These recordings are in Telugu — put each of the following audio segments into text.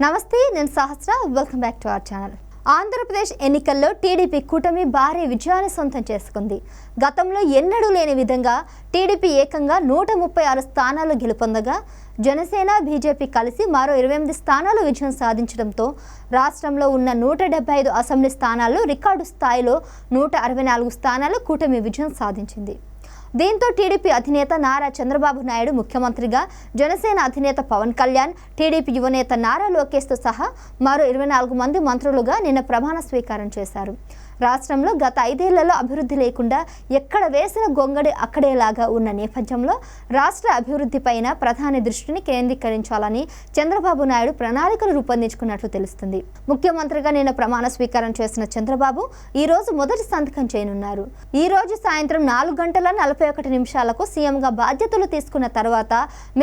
నమస్తే, నేను Sahasra. Welcome back to our channel. Andhra Pradesh ఎన్నికల్లో టీడీపీ కూటమి భారీ విజయాన్ని సొంతం చేసుకుంది. గతంలో ఎన్నడూ లేని విధంగా టీడీపీ ఏకంగా 136 స్థానాలు గెలుపొందగా జనసేన, బీజేపీ కలిసి మరో 28 స్థానాలు విజయం సాధించడంతో రాష్ట్రంలో ఉన్న 175 అసెంబ్లీ స్థానాల్లో రికార్డు స్థాయిలో 164 స్థానాలు కూటమి విజయం సాధించింది. దీంతో టీడీపీ అధినేత నారా చంద్రబాబు నాయుడు ముఖ్యమంత్రిగా, జనసేన అధినేత పవన్ కళ్యాణ్, టీడీపీ యువనేత నారా లోకేష్తో సహా మరో 24 మంది మంత్రులుగా నిన్న ప్రమాణ స్వీకారం చేశారు. రాష్ట్రంలో గత 5 ఏళ్లలో అభివృద్ధి లేకుండా ఎక్కడ వేసిన గొంగడి అక్కడేలాగా ఉన్న నేపథ్యంలో రాష్ట్ర అభివృద్ధిపైన ప్రధాని దృష్టిని కేంద్రీకరించాలని చంద్రబాబు నాయుడు ప్రణాళికలు రూపొందించుకున్నట్లు తెలుస్తుంది. ముఖ్యమంత్రిగా నిన్న ప్రమాణ స్వీకారం చేసిన చంద్రబాబు ఈ రోజు మొదటి సంతకం చేయనున్నారు. ఈ రోజు సాయంత్రం 4:41 సీఎంగా బాధ్యతలు తీసుకున్న తర్వాత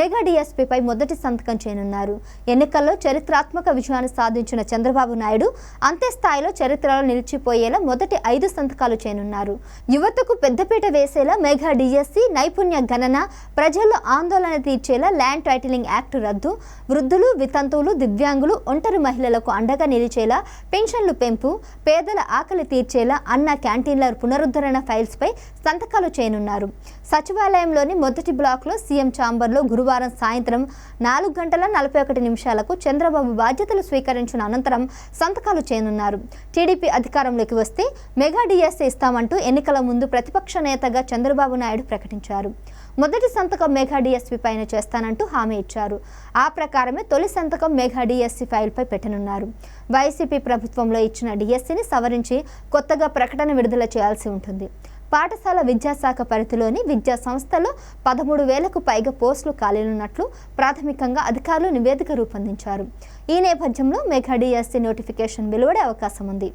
మెగా డీఎస్పీపై మొదటి సంతకం చేయనున్నారు. ఎన్నికల్లో చరిత్రాత్మక విజయాన్ని సాధించిన చంద్రబాబు నాయుడు అంతే స్థాయిలో చరిత్రలో నిలిచిపోయేలా మొదటి 5 సంతకాలు చేయనున్నారు. యువతకు పెద్దపీట వేసేలా మెగా డిఎస్సి, నైపుణ్య గణన, ప్రజల్లో ఆందోళన తీర్చేలా ల్యాండ్ టైటిలింగ్ యాక్ట్ రద్దు, వృద్ధులు, వితంతువులు, దివ్యాంగులు, ఒంటరి మహిళలకు అండగా నిలిచేలా పెన్షన్లు పెంపు, పేదల ఆకలి తీర్చేలా అన్న క్యాంటీన్ల పునరుద్ధరణ ఫైల్స్పై సంతకాలు చేయనున్నారు. సచివాలయంలోని మొదటి బ్లాక్లో సీఎం ఛాంబర్లో గురువారం సాయంత్రం 4:41 చంద్రబాబు బాధ్యతలు స్వీకరించిన అనంతరం సంతకాలు చేయనున్నారు. టీడీపీ అధికారంలోకి వస్తే మెగా డిఎస్సీ ఇస్తామంటూ ఎన్నికల ముందు ప్రతిపక్ష నేతగా చంద్రబాబు నాయుడు ప్రకటించారు. మొదటి సంతకం మెగా డిఎస్పీ పైన చేస్తానంటూ హామీ ఇచ్చారు. ఆ ప్రకారమే తొలి సంతకం మెగా డిఎస్సీ ఫైల్పై పెట్టనున్నారు. వైసీపీ ప్రభుత్వంలో ఇచ్చిన డిఎస్సీని సవరించి కొత్తగా ప్రకటన విడుదల చేయాల్సి ఉంటుంది. పాఠశాల విద్యాశాఖ పరిధిలోని విద్యా సంస్థల్లో 13,000కు పైగా పోస్టులు ఖాళీలున్నట్లు ప్రాథమికంగా అధికారులు నివేదిక రూపొందించారు. ఈ నేపథ్యంలో మెగా డిఎస్సీ నోటిఫికేషన్ వెలువడే అవకాశం ఉంది.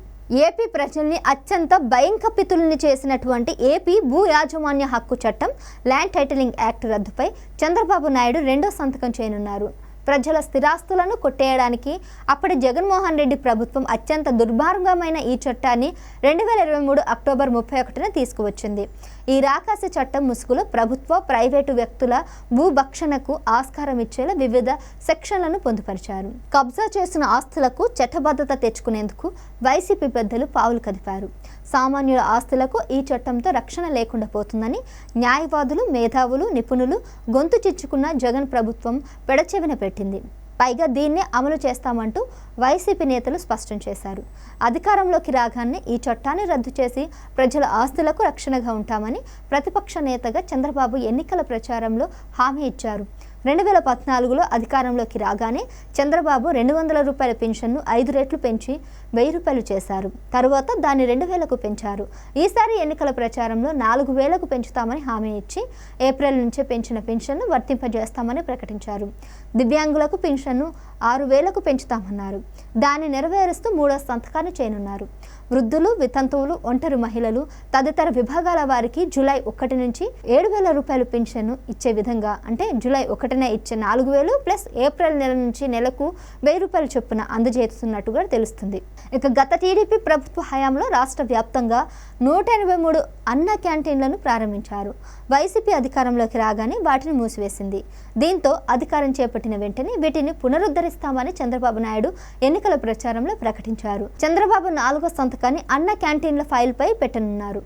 ఏపీ ప్రజల్ని అత్యంత భయంకపితుల్ని చేసినటువంటి ఏపీ భూ యాజమాన్య హక్కు చట్టం ల్యాండ్ టైటిలింగ్ యాక్ట్ రద్దుపై చంద్రబాబు నాయుడు రెండో సంతకం చేయనున్నారు. ప్రజల స్థిరాస్తులను కొట్టేయడానికి అప్పటి జగన్మోహన్ రెడ్డి ప్రభుత్వం అత్యంత దుర్మార్గమైన ఈ చట్టాన్ని 2023 అక్టోబర్ 31న తీసుకువచ్చింది. ఈ రాకాసి చట్టం ముసుగులో ప్రభుత్వ, ప్రైవేటు వ్యక్తుల భూభక్షణకు ఆస్కారం ఇచ్చేలా వివిధ సెక్షన్లను పొందుపరిచారు. కబ్జా చేసిన ఆస్తులకు చట్టబద్ధత తెచ్చుకునేందుకు వైసీపీ పెద్దలు పావులు కదిపారు. సామాన్యుల ఆస్తులకు ఈ చట్టంతో రక్షణ లేకుండా పోతుందని న్యాయవాదులు, మేధావులు, నిపుణులు గొంతు చిచ్చుకున్న జగన్ ప్రభుత్వం పెడచెవిన పెట్టింది. పైగా దీన్నే అమలు చేస్తామంటూ వైసీపీ నేతలు స్పష్టం చేశారు. అధికారంలోకి రాగానే ఈ చట్టాన్ని రద్దు చేసి ప్రజల ఆస్తులకు రక్షణగా ఉంటామని ప్రతిపక్ష నేతగా చంద్రబాబు ఎన్నికల ప్రచారంలో హామీ ఇచ్చారు. 2014లో అధికారంలోకి రాగానే చంద్రబాబు 200 రూపాయల పెన్షన్ను 5 రెట్లు పెంచి 1000 రూపాయలు చేశారు. తరువాత దాన్ని 2000కు పెంచారు. ఈసారి ఎన్నికల ప్రచారంలో 4000కు పెంచుతామని హామీ ఇచ్చి ఏప్రిల్ నుంచే పెంచిన పెన్షన్ను వర్తింపజేస్తామని ప్రకటించారు. దివ్యాంగులకు పెన్షన్ను 6000కు పెంచుతామన్నారు. దాన్ని నెరవేరుస్తూ మూడో సంతకాన్ని చేయనున్నారు. వృద్ధులు, వితంతువులు, ఒంటరి మహిళలు తదితర విభాగాల వారికి జూలై 1 నుంచి 7,000 రూపాయలు పెన్షన్ను ఇచ్చే విధంగా, అంటే జూలై 1న ఇచ్చే 4,000 ప్లస్ ఏప్రిల్ నెల నుంచి నెలకు 1000 రూపాయలు చొప్పున అందజేస్తున్నట్టుగా తెలుస్తుంది. ఇక గత టీడీపీ ప్రభుత్వ హయాంలో రాష్ట్ర వ్యాప్తంగా 183 అన్న క్యాంటీన్లను ప్రారంభించారు. వైసీపీ అధికారంలోకి రాగానే వాటిని మూసివేసింది. దీంతో అధికారం చేపట్టిన వెంటనే వీటిని పునరుద్ధరిస్తామని చంద్రబాబు నాయుడు ఎన్నికల ప్రచారంలో ప్రకటించారు. చంద్రబాబు 4వ సంతకాన్ని అన్న క్యాంటీన్ల ఫైల్పై పెట్టనున్నారు.